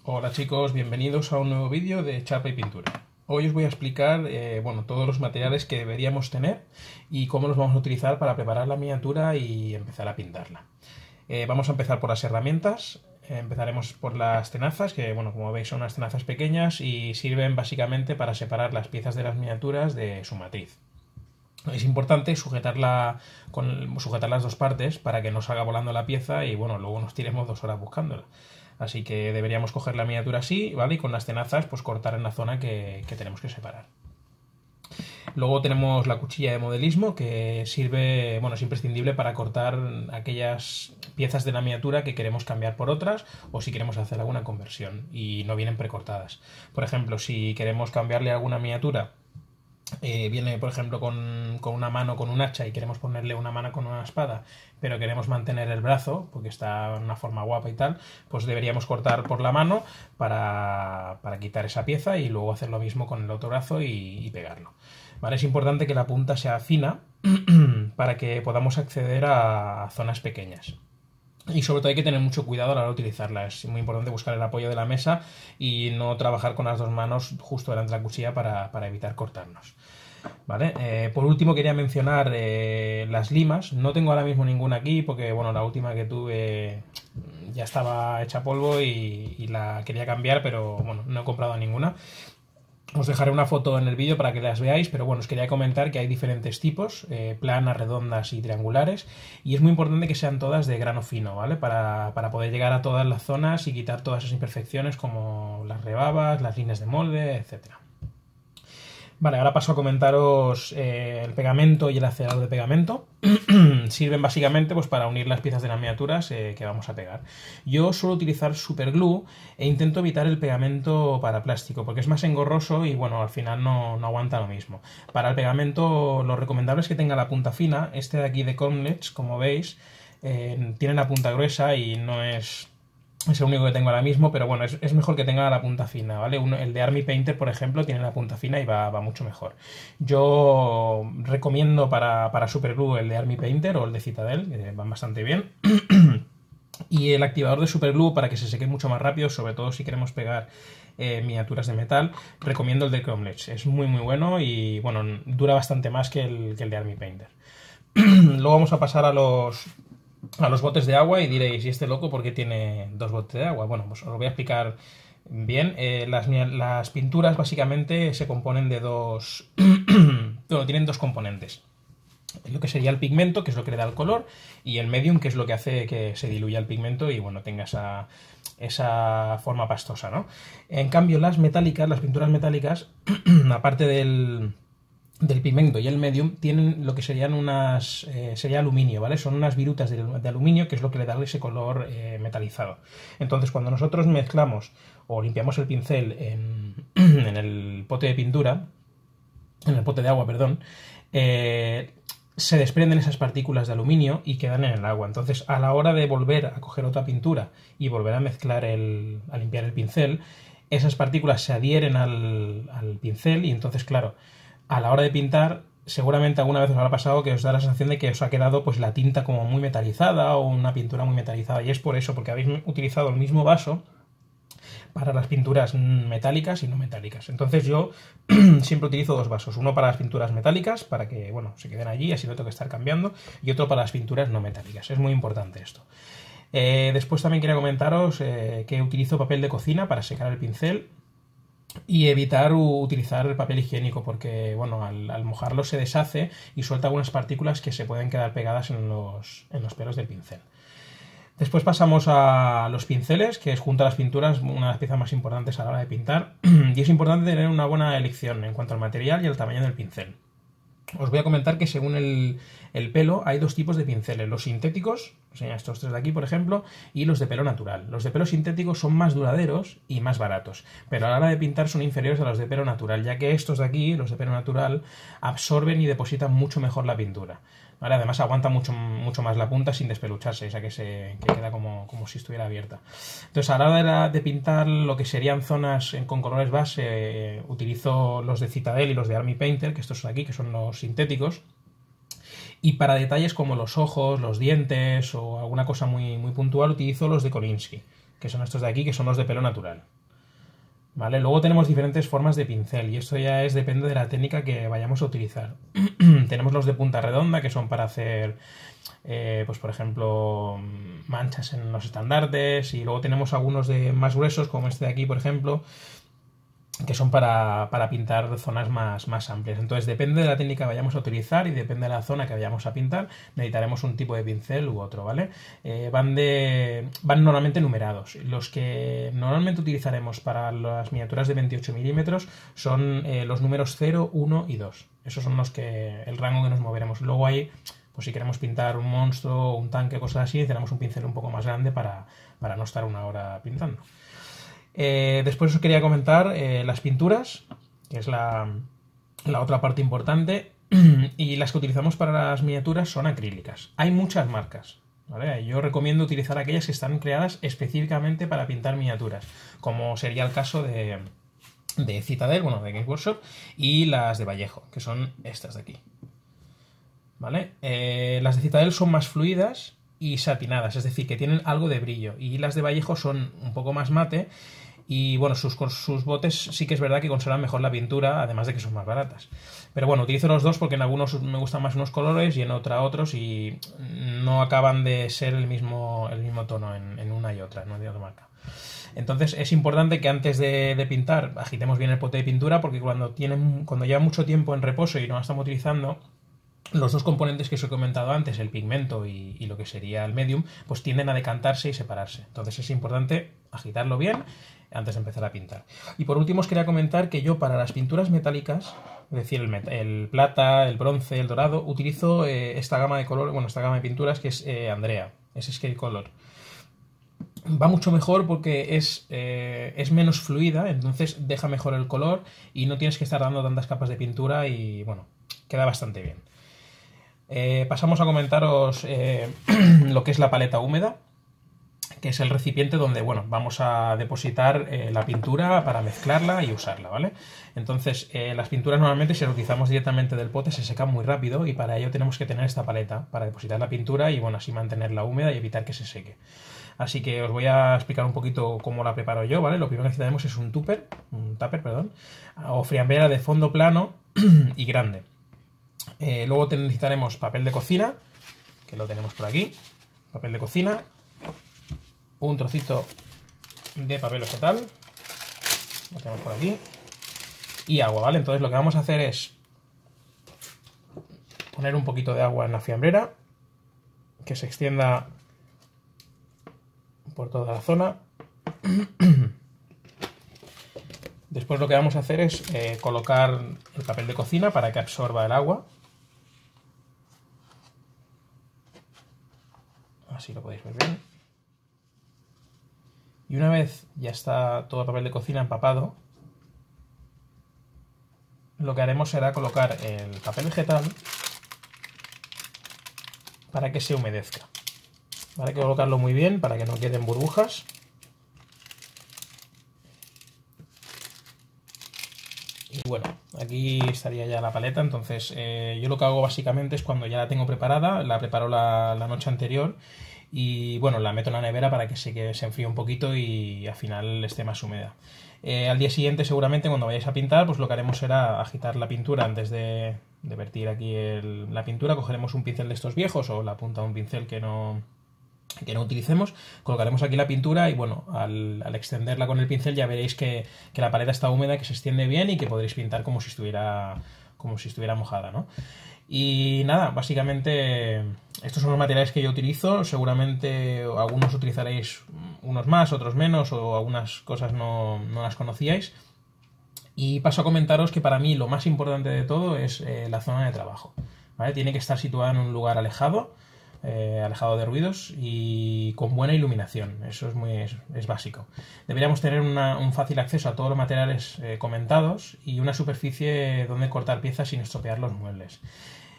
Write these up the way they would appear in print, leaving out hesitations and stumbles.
Hola chicos, bienvenidos a un nuevo vídeo de chapa y pintura. Hoy os voy a explicar todos los materiales que deberíamos tener y cómo los vamos a utilizar para preparar la miniatura y empezar a pintarla. Vamos a empezar por las herramientas. Empezaremos por las tenazas, que como veis son unas tenazas pequeñas y sirven básicamente para separar las piezas de las miniaturas de su matriz. Es importante sujetar las dos partes para que no salga volando la pieza y luego nos tiremos 2 horas buscándola. Así que deberíamos coger la miniatura así, ¿vale? Y con las tenazas pues cortar en la zona que tenemos que separar. Luego tenemos la cuchilla de modelismo, que sirve, es imprescindible para cortar aquellas piezas de la miniatura que queremos cambiar por otras o si queremos hacer alguna conversión y no vienen precortadas. Por ejemplo, si queremos cambiarle alguna miniatura, viene por ejemplo con una mano con un hacha y queremos ponerle una mano con una espada, pero queremos mantener el brazo porque está en una forma guapa y tal, pues deberíamos cortar por la mano para quitar esa pieza y luego hacer lo mismo con el otro brazo y pegarlo. ¿Vale? Es importante que la punta sea fina para que podamos acceder a zonas pequeñas. Y sobre todo hay que tener mucho cuidado a la hora de utilizarla. Es muy importante buscar el apoyo de la mesa y no trabajar con las dos manos justo delante de la cuchilla para evitar cortarnos. ¿Vale? Por último quería mencionar las limas. No tengo ahora mismo ninguna aquí porque la última que tuve ya estaba hecha polvo y la quería cambiar, pero no he comprado ninguna. Os dejaré una foto en el vídeo para que las veáis, pero os quería comentar que hay diferentes tipos, planas, redondas y triangulares, y es muy importante que sean todas de grano fino, ¿vale? Para poder llegar a todas las zonas y quitar todas esas imperfecciones como las rebabas, las líneas de molde, etcétera. Vale, ahora paso a comentaros el pegamento y el acerador de pegamento. Sirven básicamente para unir las piezas de las miniaturas que vamos a pegar. Yo suelo utilizar superglue e intento evitar el pegamento para plástico porque es más engorroso y al final no aguanta lo mismo. Para el pegamento lo recomendable es que tenga la punta fina. Este de aquí de Comlex, como veis, tiene la punta gruesa y no es el único que tengo ahora mismo, pero es mejor que tenga la punta fina, ¿vale? El de Army Painter, por ejemplo, tiene la punta fina y va mucho mejor. Yo recomiendo para Superglue el de Army Painter o el de Citadel, que van bastante bien. Y el activador de Superglue, para que se seque mucho más rápido, sobre todo si queremos pegar miniaturas de metal, recomiendo el de Comlex. Es muy bueno y dura bastante más que el de Army Painter. Luego vamos a pasar a los botes de agua y diréis, ¿y este loco por qué tiene 2 botes de agua? Pues os lo voy a explicar bien. Las pinturas básicamente se componen de dos... tienen 2 componentes. Lo que sería el pigmento, que es lo que le da el color, y el medium, que es lo que hace que se diluya el pigmento y tenga esa forma pastosa, ¿no? En cambio, las pinturas metálicas, aparte del pigmento y el medium, tienen lo que serían sería aluminio, ¿vale? Son unas virutas de aluminio, que es lo que le da ese color metalizado. Entonces, cuando nosotros mezclamos o limpiamos el pincel en el pote de pintura, en el pote de agua, perdón, se desprenden esas partículas de aluminio y quedan en el agua. Entonces, a la hora de volver a coger otra pintura y volver a mezclar a limpiar el pincel, esas partículas se adhieren al pincel y entonces, claro, a la hora de pintar, seguramente alguna vez os habrá pasado que os da la sensación de que os ha quedado la tinta como muy metalizada o una pintura muy metalizada, y es por eso, porque habéis utilizado el mismo vaso para las pinturas metálicas y no metálicas. Entonces yo siempre utilizo 2 vasos, uno para las pinturas metálicas, para que se queden allí, así no tengo que estar cambiando, y otro para las pinturas no metálicas. Es muy importante esto. Después también quería comentaros que utilizo papel de cocina para secar el pincel y evitar utilizar el papel higiénico porque al mojarlo se deshace y suelta algunas partículas que se pueden quedar pegadas en los pelos del pincel. Después pasamos a los pinceles, que es junto a las pinturas una de las piezas más importantes a la hora de pintar, y es importante tener una buena elección en cuanto al material y al tamaño del pincel. Os voy a comentar que según el pelo hay 2 tipos de pinceles, los sintéticos, o sea, estos 3 de aquí por ejemplo, y los de pelo natural. Los de pelo sintético son más duraderos y más baratos, pero a la hora de pintar son inferiores a los de pelo natural, ya que estos de aquí, los de pelo natural, absorben y depositan mucho mejor la pintura. ¿Vale? Además aguanta mucho más la punta sin despelucharse, o sea que queda como si estuviera abierta. Entonces a la hora de pintar lo que serían zonas con colores base, utilizo los de Citadel y los de Army Painter, que estos son aquí, que son los sintéticos. Y para detalles como los ojos, los dientes o alguna cosa muy puntual, utilizo los de Kolinsky, que son estos de aquí, que son los de pelo natural. ¿vale? Luego tenemos diferentes formas de pincel y esto ya depende de la técnica que vayamos a utilizar. Tenemos los de punta redonda, que son para hacer, pues por ejemplo, manchas en los estandartes, y luego tenemos algunos de más gruesos, como este de aquí, por ejemplo, que son para pintar zonas más amplias. Entonces depende de la técnica que vayamos a utilizar y depende de la zona que vayamos a pintar, necesitaremos un tipo de pincel u otro, ¿vale? Van normalmente numerados. Los que normalmente utilizaremos para las miniaturas de 28 milímetros son los números 0, 1 y 2. Esos son el rango que nos moveremos. Luego hay, pues si queremos pintar un monstruo, un tanque, cosas así, necesitamos un pincel un poco más grande para no estar una hora pintando. Después os quería comentar las pinturas, que es la otra parte importante, y las que utilizamos para las miniaturas son acrílicas. Hay muchas marcas, ¿vale? Yo recomiendo utilizar aquellas que están creadas específicamente para pintar miniaturas, como sería el caso de Citadel, bueno, de Games Workshop, y las de Vallejo, que son estas de aquí, ¿vale? Las de Citadel son más fluidas y satinadas, es decir, que tienen algo de brillo, y las de Vallejo son un poco más mate. Y bueno, sus botes sí que es verdad que conservan mejor la pintura, además de que son más baratas. Pero bueno, utilizo los dos porque en algunos me gustan más unos colores y en otros, y no acaban de ser el mismo tono en una y otra, no de otra marca. Entonces es importante que antes de pintar agitemos bien el pote de pintura, porque cuando lleva mucho tiempo en reposo y no la estamos utilizando, los dos componentes que os he comentado antes, el pigmento y lo que sería el medium, pues tienden a decantarse y separarse. Entonces es importante agitarlo bien antes de empezar a pintar. Y por último os quería comentar que yo para las pinturas metálicas, es decir, el plata, el bronce, el dorado, utilizo esta gama de color, esta gama de pinturas que es Andrea, es Scale Color. Va mucho mejor porque es menos fluida, entonces deja mejor el color y no tienes que estar dando tantas capas de pintura y bueno, queda bastante bien. Pasamos a comentaros lo que es la paleta húmeda, que es el recipiente donde, bueno, vamos a depositar la pintura para mezclarla y usarla, ¿vale? Entonces, las pinturas normalmente, si las utilizamos directamente del pote, se secan muy rápido, y para ello tenemos que tener esta paleta para depositar la pintura y, bueno, así mantenerla húmeda y evitar que se seque. Así que os voy a explicar un poquito cómo la preparo yo, ¿vale? Lo primero que necesitaremos es un tupper, o friambera de fondo plano y grande. Luego necesitaremos papel de cocina, que lo tenemos por aquí, papel de cocina, un trocito de papel vegetal, lo tenemos por aquí, y agua, ¿vale? Entonces lo que vamos a hacer es poner un poquito de agua en la fiambrera, que se extienda por toda la zona. Después lo que vamos a hacer es colocar el papel de cocina para que absorba el agua. Así lo podéis ver bien. Y una vez ya está todo el papel de cocina empapado, lo que haremos será colocar el papel vegetal para que se humedezca. Hay que colocarlo muy bien para que no queden burbujas. Y bueno, aquí estaría ya la paleta. Entonces yo lo que hago básicamente es, cuando ya la tengo preparada, la preparo la noche anterior y bueno, la meto en la nevera para que se enfríe un poquito y al final esté más húmeda. Al día siguiente, seguramente, cuando vayáis a pintar, pues lo que haremos será agitar la pintura antes de vertir aquí la pintura. Cogeremos un pincel de estos viejos o la punta de un pincel que no utilicemos, colocaremos aquí la pintura y bueno, al extenderla con el pincel ya veréis que la paleta está húmeda, que se extiende bien y que podréis pintar como si estuviera mojada, ¿no? Y nada, básicamente estos son los materiales que yo utilizo. Seguramente algunos utilizaréis unos más, otros menos, o algunas cosas no las conocíais. Y paso a comentaros que para mí lo más importante de todo es la zona de trabajo, ¿vale? Tiene que estar situada en un lugar alejado de ruidos y con buena iluminación. Eso es básico. Deberíamos tener un fácil acceso a todos los materiales comentados y una superficie donde cortar piezas sin estropear los muebles.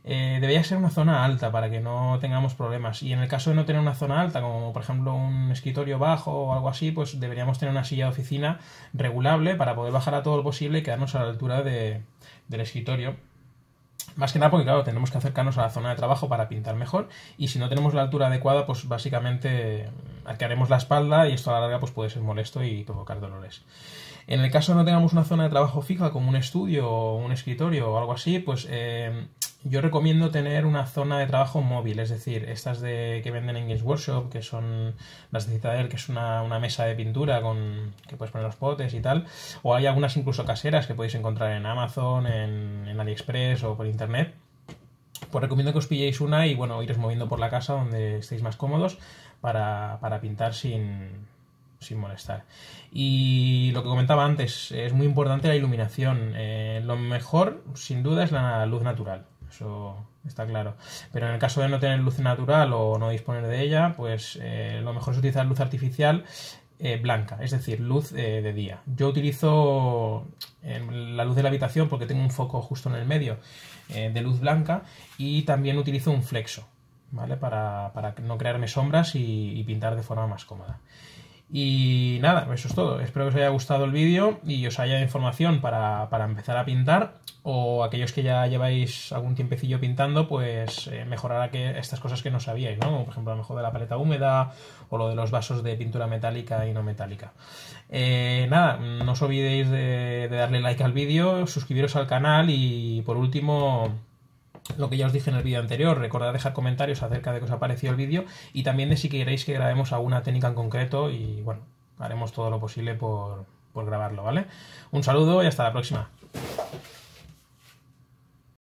Debería ser una zona alta para que no tengamos problemas, y en el caso de no tener una zona alta, como por ejemplo un escritorio bajo o algo así, pues deberíamos tener una silla de oficina regulable para poder bajar a todo lo posible y quedarnos a la altura del escritorio Más que nada porque, claro, tenemos que acercarnos a la zona de trabajo para pintar mejor, y si no tenemos la altura adecuada, pues básicamente arquearemos la espalda y esto a la larga pues puede ser molesto y provocar dolores. En el caso de no tengamos una zona de trabajo fija como un estudio o un escritorio o algo así, pues yo recomiendo tener una zona de trabajo móvil, es decir, estas que venden en Games Workshop, que son las de Citadel, que es una mesa de pintura que puedes poner los potes y tal, o hay algunas incluso caseras que podéis encontrar en Amazon, en AliExpress o por internet. Pues recomiendo que os pilléis una y bueno, iros moviendo por la casa donde estéis más cómodos para pintar sin molestar. Y lo que comentaba antes, es muy importante la iluminación. Lo mejor, sin duda, es la luz natural. Eso está claro. Pero en el caso de no tener luz natural o no disponer de ella, pues lo mejor es utilizar luz artificial blanca, es decir, luz de día. Yo utilizo la luz de la habitación porque tengo un foco justo en el medio de luz blanca, y también utilizo un flexo, ¿vale? Para no crearme sombras y pintar de forma más cómoda. Y nada, eso es todo. Espero que os haya gustado el vídeo y os haya información para empezar a pintar, o aquellos que ya lleváis algún tiempecillo pintando, pues mejorará estas cosas que no sabíais, ¿no? Como por ejemplo a lo mejor de la paleta húmeda o lo de los vasos de pintura metálica y no metálica. Nada, no os olvidéis de darle like al vídeo, suscribiros al canal y por último, lo que ya os dije en el vídeo anterior, recordad dejar comentarios acerca de qué os ha parecido el vídeo y también de si queréis que grabemos alguna técnica en concreto, y bueno, haremos todo lo posible por grabarlo, ¿vale? Un saludo y hasta la próxima.